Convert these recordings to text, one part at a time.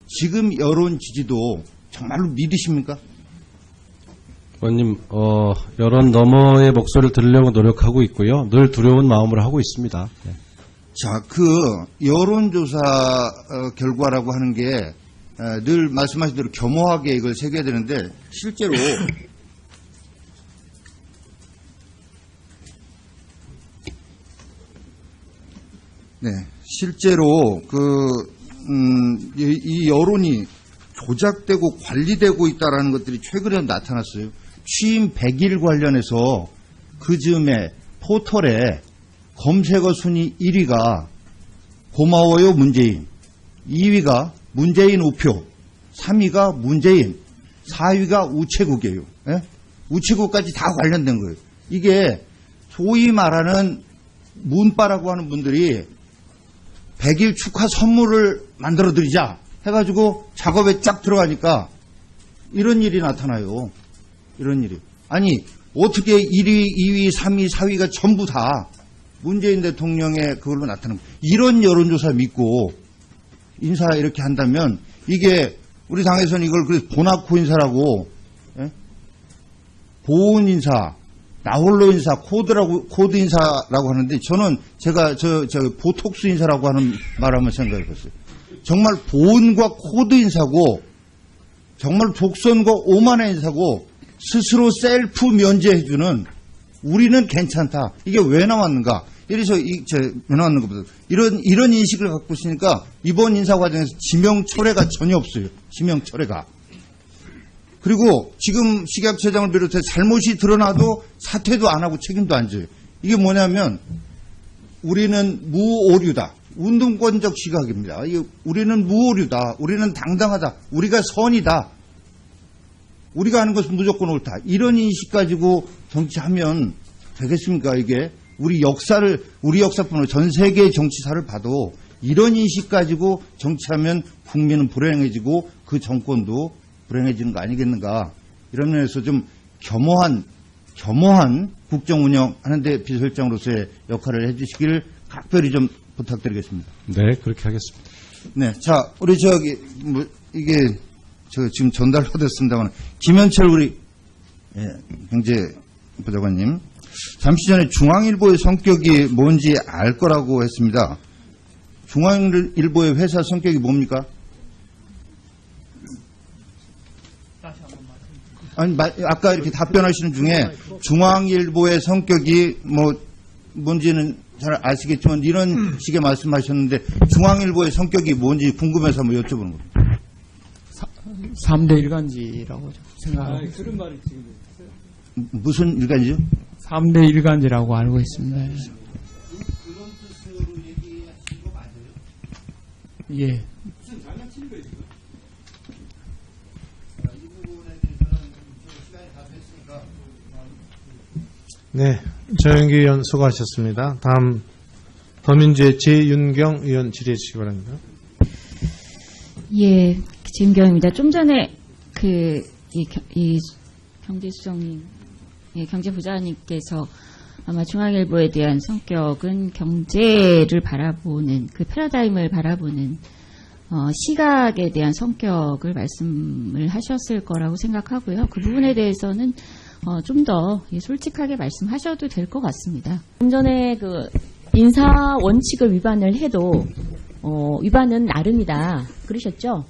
지금 여론 지지도 정말로 믿으십니까? 의원님, 여론 너머의 목소리를 들으려고 노력하고 있고요. 늘 두려운 마음으로 하고 있습니다. 네. 자, 그 여론조사 결과라고 하는 게 늘 말씀하신 대로 겸허하게 이걸 새겨야 되는데 실제로 네, 실제로 이 여론이 조작되고 관리되고 있다라는 것들이 최근에 나타났어요. 취임 100일 관련해서 그 즈음에 포털에 검색어 순위 1위가 고마워요 문재인, 2위가 문재인 우표, 3위가 문재인, 4위가 우체국이에요. 예? 우체국까지 다 관련된 거예요. 이게 소위 말하는 문바라고 하는 분들이 100일 축하 선물을 만들어 드리자 해가지고 작업에 쫙 들어가니까 이런 일이 나타나요. 이런 일이. 아니, 어떻게 1위, 2위, 3위, 4위가 전부 다 문재인 대통령의 그걸로 나타나는 거예요. 이런 여론조사 믿고 인사 이렇게 한다면 이게 우리 당에서는 이걸 보나코 인사라고, 예? 보온 인사, 나홀로 인사, 코드 인사라고 하는데 저는 제가 저 보톡스 인사라고 하는 말 한번 생각해 봤어요. 정말 보온과 코드 인사고 정말 독선과 오만의 인사고 스스로 셀프 면제해주는 우리는 괜찮다. 이게 왜 나왔는가? 이래서 왜 나왔는 것보다 이런 인식을 갖고 있으니까 이번 인사 과정에서 지명 철회가 전혀 없어요. 지명 철회가. 그리고 지금 식약처장을 비롯해 잘못이 드러나도 사퇴도 안 하고 책임도 안 져요. 이게 뭐냐면 우리는 무오류다. 운동권적 시각입니다. 우리는 무오류다. 우리는 당당하다. 우리가 선이다. 우리가 하는 것은 무조건 옳다. 이런 인식 가지고 정치하면 되겠습니까? 이게 우리 역사뿐만 아니라 전 세계의 정치사를 봐도 이런 인식 가지고 정치하면 국민은 불행해지고 그 정권도 불행해지는 거 아니겠는가. 이런 면에서 좀 겸허한 국정 운영하는데 비서실장으로서의 역할을 해주시기를 각별히 좀 부탁드리겠습니다. 네, 그렇게 하겠습니다. 네, 자, 우리 이게 지금 전달받았습니다만 김현철 우리 경제부장관님, 잠시 전에 중앙일보의 성격이 뭔지 알 거라고 했습니다. 중앙일보의 회사 성격이 뭡니까? 아니, 아까 이렇게 답변하시는 중에 중앙일보의 성격이 뭔지는 잘 아시겠지만 이런 식의 말씀하셨는데 중앙일보의 성격이 뭔지 궁금해서 한번 여쭤보는 겁니다. 3대 일간지라고 생각하고 그런 말이 지금 무슨 일간지죠? 3대 일간지라고 알고 있습니다. 그런 뜻으로 얘기하신 거 맞아요? 예. 무슨 장난치는 거예요, 지금? 이 부분에 대해서는 시간이 다 됐으니까. 네, 조영기 의원 수고하셨습니다. 다음 더민주의 재윤경 의원 질의해 주시기 바랍니다. 예, 재윤경입니다. 좀 전에 이 경제수석님, 경제부장님께서 아마 중앙일보에 대한 성격은 경제를 바라보는 그 패러다임을 바라보는 시각에 대한 성격을 말씀을 하셨을 거라고 생각하고요. 그 부분에 대해서는 좀 더 솔직하게 말씀하셔도 될 것 같습니다. 좀 전에 인사 원칙을 위반을 해도 위반은 나름이다 그러셨죠?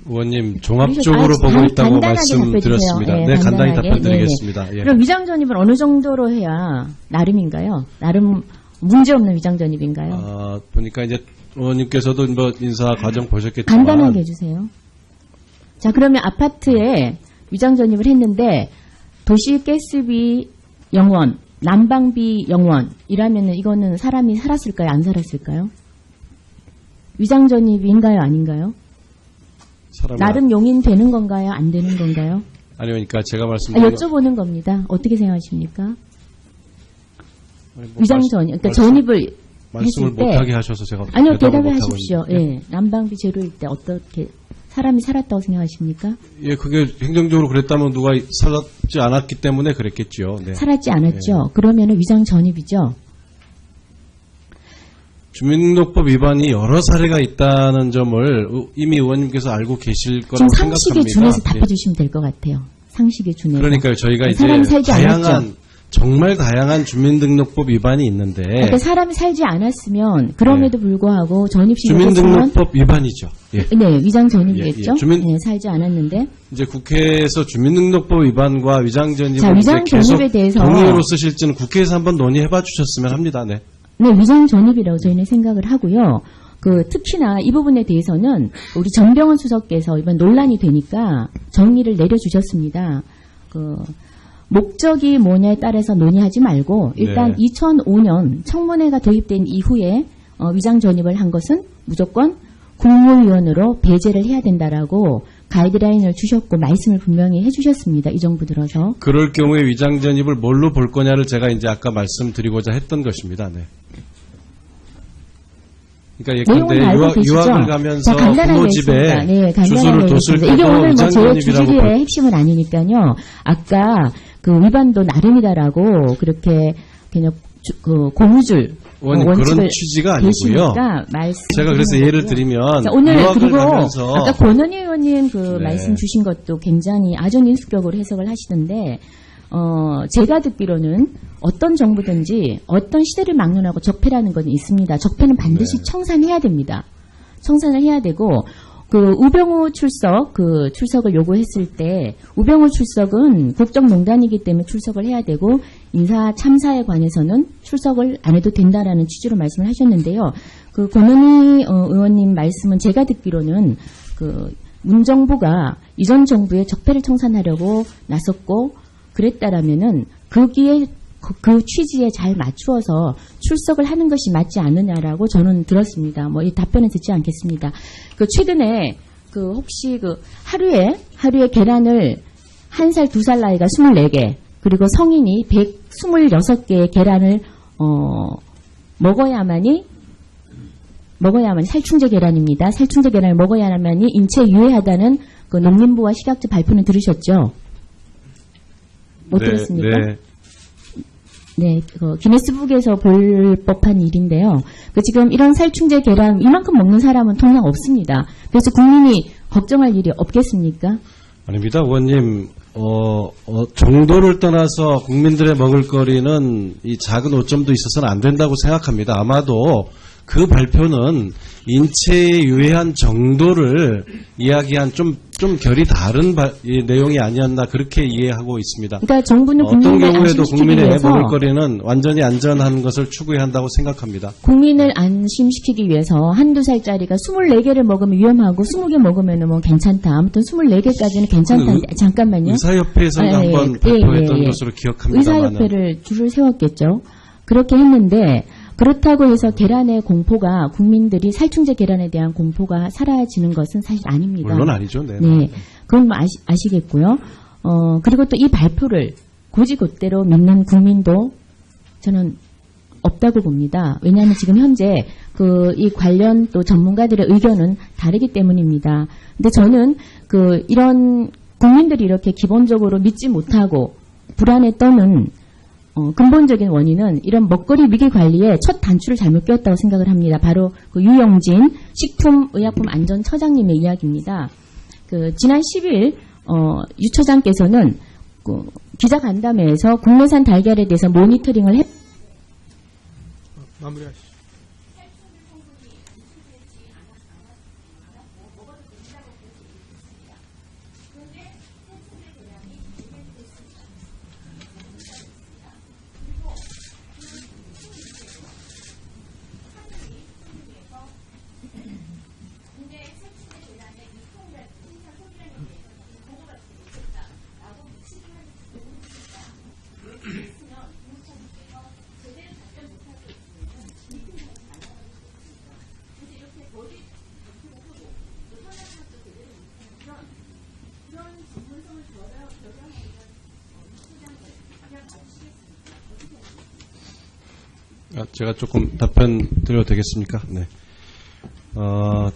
의원님 종합적으로 보고 있다고 말씀드렸습니다. 네, 네, 간단히 답변드리겠습니다. 예. 그럼 위장 전입을 어느 정도로 해야 나름인가요? 나름 문제없는 위장 전입인가요? 보니까 이제 의원님께서도 인사 과정 보셨겠지만 간단하게 해주세요. 자, 그러면 아파트에 위장 전입을 했는데 도시가스비 0원, 난방비 0원이라면 이거는 사람이 살았을까요? 안 살았을까요? 위장 전입인가요? 아닌가요? 나름 용인되는 건가요? 안 되는 건가요? 아니, 그러니까 제가 말씀드린 여쭤보는 겁니다. 어떻게 생각하십니까? 위장 전입, 그러니까 전입을 말씀을 했을 때 못하게 하셔서 제가 아니요, 대답을 못하고 하십시오. 있는데. 예, 난방비 제로일 때 어떻게 사람이 살았다고 생각하십니까? 예, 그게 행정적으로 그랬다면 누가 살았지 않았기 때문에 그랬겠죠. 네. 살았지 않았죠. 그러면은 위장 전입이죠. 주민등록법 위반이 여러 사례가 있다는 점을 이미 의원님께서 알고 계실 지금 거라고 상식에 생각합니다. 준해서 예. 답해주시면 될 것 같아요. 상식에 준해서. 그러니까요. 저희가 이제 사람이 살지 않았죠. 다양한 정말 다양한 주민등록법 위반이 있는데 그러니까 사람이 살지 않았으면 그럼에도 불구하고 전입신고가 있으면 주민등록법 위반이죠. 예. 네, 위장 전입이겠죠. 예, 예. 주민- 네, 살지 않았는데. 이제 국회에서 주민등록법 위반과 위장 전입을 자, 위장 이제 계속 전입에 대해서- 동의로 쓰실지는 국회에서 한번 논의해봐 주셨으면 합니다. 네. 네, 위장 전입이라고 저희는 생각을 하고요. 특히나 이 부분에 대해서는 우리 정병원 수석께서 이번 논란이 되니까 정의를 내려주셨습니다. 목적이 뭐냐에 따라서 논의하지 말고 일단 네. 2005년 청문회가 도입된 이후에 위장 전입을 한 것은 무조건 국무위원으로 배제를 해야 된다라고 가이드라인을 주셨고 말씀을 분명히 해주셨습니다. 이 정부 들어서. 그럴 경우에 위장 전입을 뭘로 볼 거냐를 제가 이제 아까 말씀드리고자 했던 것입니다. 네. 그러니까 내용은 예컨대 알고 계시죠? 유학을 가면서 자, 간단하게 부모 집에 했습니다. 네, 간단하게 주소를 뒀을 했습니다. 때도 이게 오늘 뭐 위장 제 전입이라고 주주리의 핵심은 아니니까요. 아까 위반도 나름이다라고 그렇게 그냥 고무줄 의원님, 원칙을 그런 취지가 아니고요. 계시니까 말씀. 제가 그래서 예를 드리면 자, 오늘 유학을 그리고 가면서 아까 권은희 의원님 네. 말씀 주신 것도 굉장히 아주 인수격으로 해석을 하시던데 제가 듣기로는 어떤 정부든지 어떤 시대를 막론하고 적폐라는 건 있습니다. 적폐는 반드시 네. 청산해야 됩니다. 청산을 해야 되고 우병우 출석을 요구했을 때 우병우 출석은 국정농단이기 때문에 출석을 해야 되고 인사 참사에 관해서는 출석을 안 해도 된다라는 취지로 말씀을 하셨는데요. 권은희 의원님 말씀은 제가 듣기로는 문정부가 이전 정부의 적폐를 청산하려고 나섰고 그랬다라면은 거기에 그 취지에 잘 맞추어서 출석을 하는 것이 맞지 않느냐라고 저는 들었습니다. 이 답변은 듣지 않겠습니다. 최근에 혹시 하루에 계란을 1살, 2살 나이가 24개, 그리고 성인이 126개의 계란을 먹어야만이 살충제 계란입니다. 살충제 계란을 먹어야만이 인체에 유해하다는 농림부와 식약처 발표는 들으셨죠? 못 들었습니까? 네. 네, 기네스북에서 볼 법한 일인데요. 지금 이런 살충제 계란 이만큼 먹는 사람은 통상 없습니다. 그래서 국민이 걱정할 일이 없겠습니까? 아닙니다, 의원님. 정도를 떠나서 국민들의 먹을거리는 이 작은 오점도 있어서는 안 된다고 생각합니다. 아마도 그 발표는 인체에 유해한 정도를 이야기한 좀 결이 다른 내용이 아니었나 그렇게 이해하고 있습니다. 그러니까 정부는 어떤 국민을 경우에도 안심시키기 국민의 위해서 먹을거리는 완전히 안전한 것을 추구해야 한다고 생각합니다. 국민을 안심시키기 위해서 한두 살짜리가 24개를 먹으면 위험하고 20개 먹으면 괜찮다. 아무튼 24개까지는 괜찮다. 잠깐만요. 의사협회에서 아, 한번 예, 발표했던 예, 예. 것으로 기억합니다만 의사협회를 줄을 세웠겠죠. 그렇게 했는데 그렇다고 해서 계란의 공포가 국민들이 살충제 계란에 대한 공포가 사라지는 것은 사실 아닙니다. 물론 아니죠. 네. 네, 그건 아시겠고요. 그리고 또 이 발표를 곧이곧대로 믿는 국민도 저는 없다고 봅니다. 왜냐하면 지금 현재 이 관련 또 전문가들의 의견은 다르기 때문입니다. 근데 저는 이런 국민들이 이렇게 기본적으로 믿지 못하고 불안에 떠는 근본적인 원인은 이런 먹거리 위기 관리에 첫 단추를 잘못 끼웠다고 생각을 합니다. 바로 유영진 식품의약품안전처장님의 이야기입니다. 지난 10일 유 처장께서는 기자간담회에서 국내산 달걀에 대해서 모니터링을 마무리하시죠. 제가 조금 답변 드려도 되겠습니까? 네.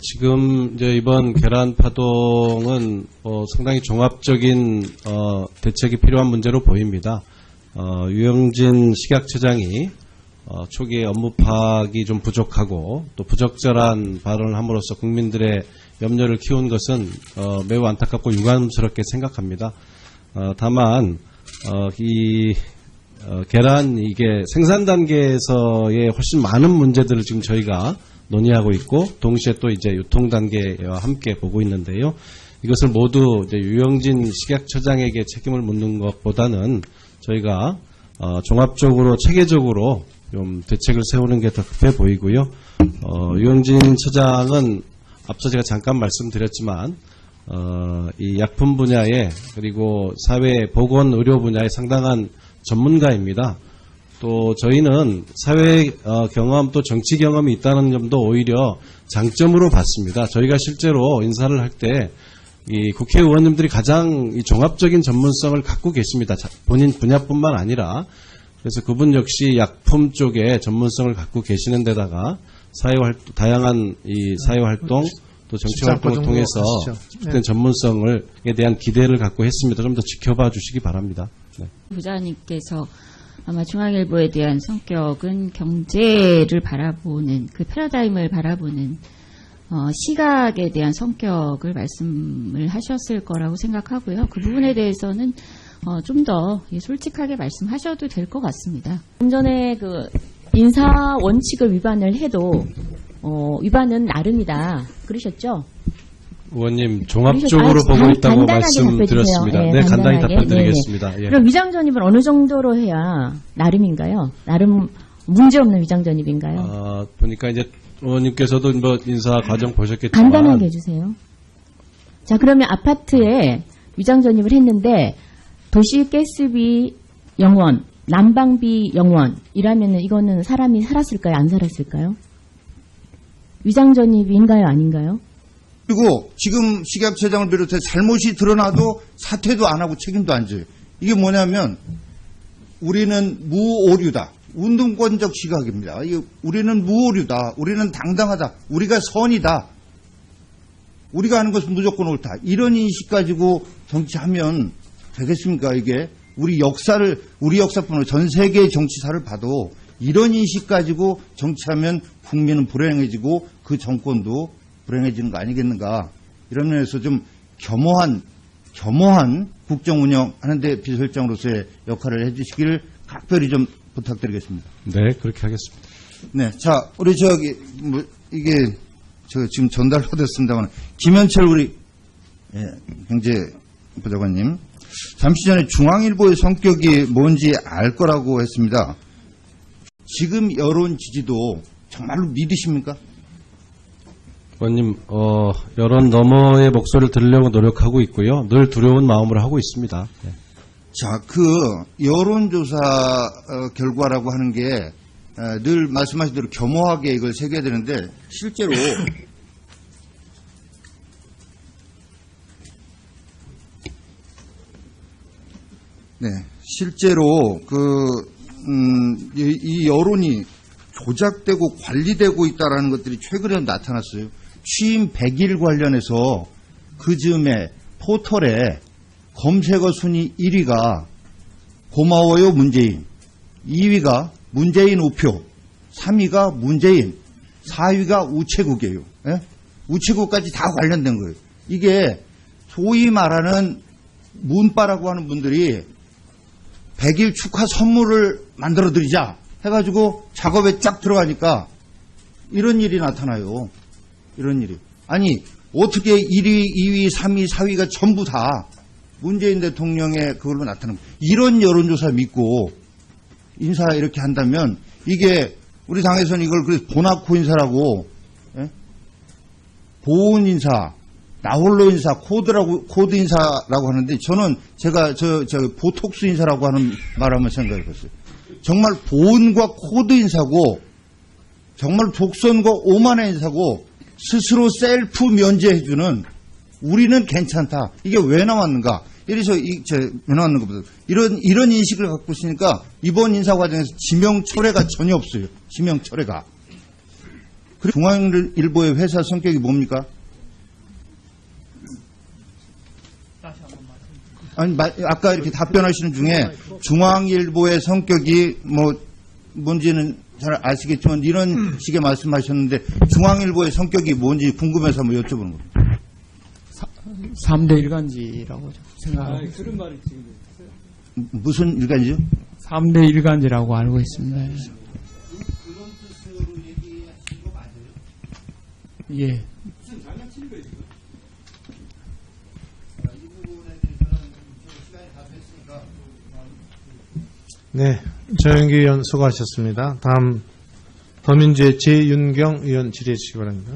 지금 이제 이번 계란 파동은 상당히 종합적인 대책이 필요한 문제로 보입니다. 유영진 식약처장이 초기에 업무 파악이 좀 부족하고 또 부적절한 발언을 함으로써 국민들의 염려를 키운 것은 매우 안타깝고 유감스럽게 생각합니다. 다만 계란 이게 생산 단계에서의 훨씬 많은 문제들을 지금 저희가 논의하고 있고 동시에 또 이제 유통 단계와 함께 보고 있는데요. 이것을 모두 이제 유영진 식약처장에게 책임을 묻는 것보다는 저희가 종합적으로 체계적으로 좀 대책을 세우는 게 더 급해 보이고요. 유영진 처장은 앞서 제가 잠깐 말씀드렸지만 이 약품 분야에 그리고 사회 보건 의료 분야에 상당한 전문가입니다. 또 저희는 사회 경험 또 정치 경험이 있다는 점도 오히려 장점으로 봤습니다. 저희가 실제로 인사를 할 때 이 국회의원님들이 가장 이 종합적인 전문성을 갖고 계십니다. 본인 분야뿐만 아니라 그래서 그분 역시 약품 쪽에 전문성을 갖고 계시는 데다가 다양한 이 사회활동 또 정치활동을 통해서 집중된 전문성에 대한 기대를 갖고 했습니다. 좀 더 지켜봐 주시기 바랍니다. 네. 부장님께서 아마 중앙일보에 대한 성격은 경제를 바라보는 그 패러다임을 바라보는 시각에 대한 성격을 말씀을 하셨을 거라고 생각하고요. 그 부분에 대해서는 좀 더 솔직하게 말씀하셔도 될 것 같습니다. 좀 전에 그 인사 원칙을 위반을 해도 위반은 나름이다 그러셨죠? 의원님 종합적으로 보고 있다고 말씀드렸습니다. 네, 네, 간단히 간단하게. 답변드리겠습니다. 예. 그럼 위장전입은 어느 정도로 해야 나름인가요? 나름 문제없는 위장전입인가요? 보니까 이제 의원님께서도 뭐 인사 과정 보셨겠지만 간단하게 해주세요. 자, 그러면 아파트에 위장전입을 했는데 도시가스비 0원, 난방비 0원이라면 이거는 사람이 살았을까요? 안 살았을까요? 위장전입인가요? 아닌가요? 그리고 지금 식약처장을 비롯해 잘못이 드러나도 사퇴도 안 하고 책임도 안 져요. 이게 뭐냐면 우리는 무오류다. 운동권적 시각입니다. 우리는 무오류다. 우리는 당당하다. 우리가 선이다. 우리가 하는 것은 무조건 옳다. 이런 인식 가지고 정치하면 되겠습니까? 이게 우리 역사뿐만 아니라 전 세계의 정치사를 봐도 이런 인식 가지고 정치하면 국민은 불행해지고 그 정권도 불행해지는 거 아니겠는가. 이런 면에서 좀 겸허한 국정 운영하는데 비서실장으로서의 역할을 해주시기를 각별히 좀 부탁드리겠습니다. 네, 그렇게 하겠습니다. 네, 자, 우리 이게 지금 전달받았습니다만 김현철 우리 경제부장관님 잠시 전에 중앙일보의 성격이 뭔지 알 거라고 했습니다. 지금 여론 지지도 정말로 믿으십니까? 의원님, 여론 너머의 목소리를 들으려고 노력하고 있고요. 늘 두려운 마음으로 하고 있습니다. 네. 자, 그 여론조사 결과라고 하는 게 늘 말씀하신 대로 겸허하게 이걸 새겨야 되는데 실제로 실제로 이 여론이 조작되고 관리되고 있다라는 것들이 최근에 나타났어요. 취임 100일 관련해서 그 즈음에 포털에 검색어 순위 1위가 고마워요 문재인, 2위가 문재인 우표, 3위가 문재인, 4위가 우체국이에요. 예? 우체국까지 다 관련된 거예요. 이게 소위 말하는 문바라고 하는 분들이 100일 축하 선물을 만들어드리자 해가지고 작업에 쫙 들어가니까 이런 일이 나타나요. 이런 일이. 아니 어떻게 1위, 2위, 3위, 4위가 전부 다 문재인 대통령의 그걸로 나타나는 거예요. 이런 여론조사 믿고 인사 이렇게 한다면 이게 우리 당에서는 이걸 보나코 인사라고 보온 인사, 나홀로 인사, 코드 인사라고 하는데 저는 제가 저 보톡스 인사라고 하는 말 한번 생각해봤어요. 정말 보온과 코드 인사고 정말 독선과 오만의 인사고 스스로 셀프 면제해주는 우리는 괜찮다. 이게 왜 나왔는가? 이래서 왜 나왔는 것보다 이런 인식을 갖고 있으니까 이번 인사 과정에서 지명 철회가 전혀 없어요. 지명 철회가. 그리고 중앙일보의 회사 성격이 뭡니까? 아니 아까 이렇게 답변하시는 중에 중앙일보의 성격이 뭔지는 잘 아시겠지만 이런 식의 말씀하셨는데 중앙일보의 성격이 뭔지 궁금해서 한번 여쭤보는 겁니다. 3대 일간지라고 생각합니다. 그런 말이 지금 무슨 일간지요? 3대 일간지라고 알고 있습니다. 그런 뜻으로 얘기하신 거 맞아요? 예. 무슨 장난치는 거예요 지금? 이 부분에 대해서는 시간이 다 됐으니까 네, 정영기 의원 수고하셨습니다. 다음 더민주의 재윤경 의원 질의해 주시기 바랍니다.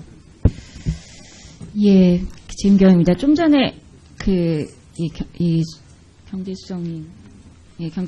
예, 진경입니다. 좀 전에 이 경제수석님, 예, 경제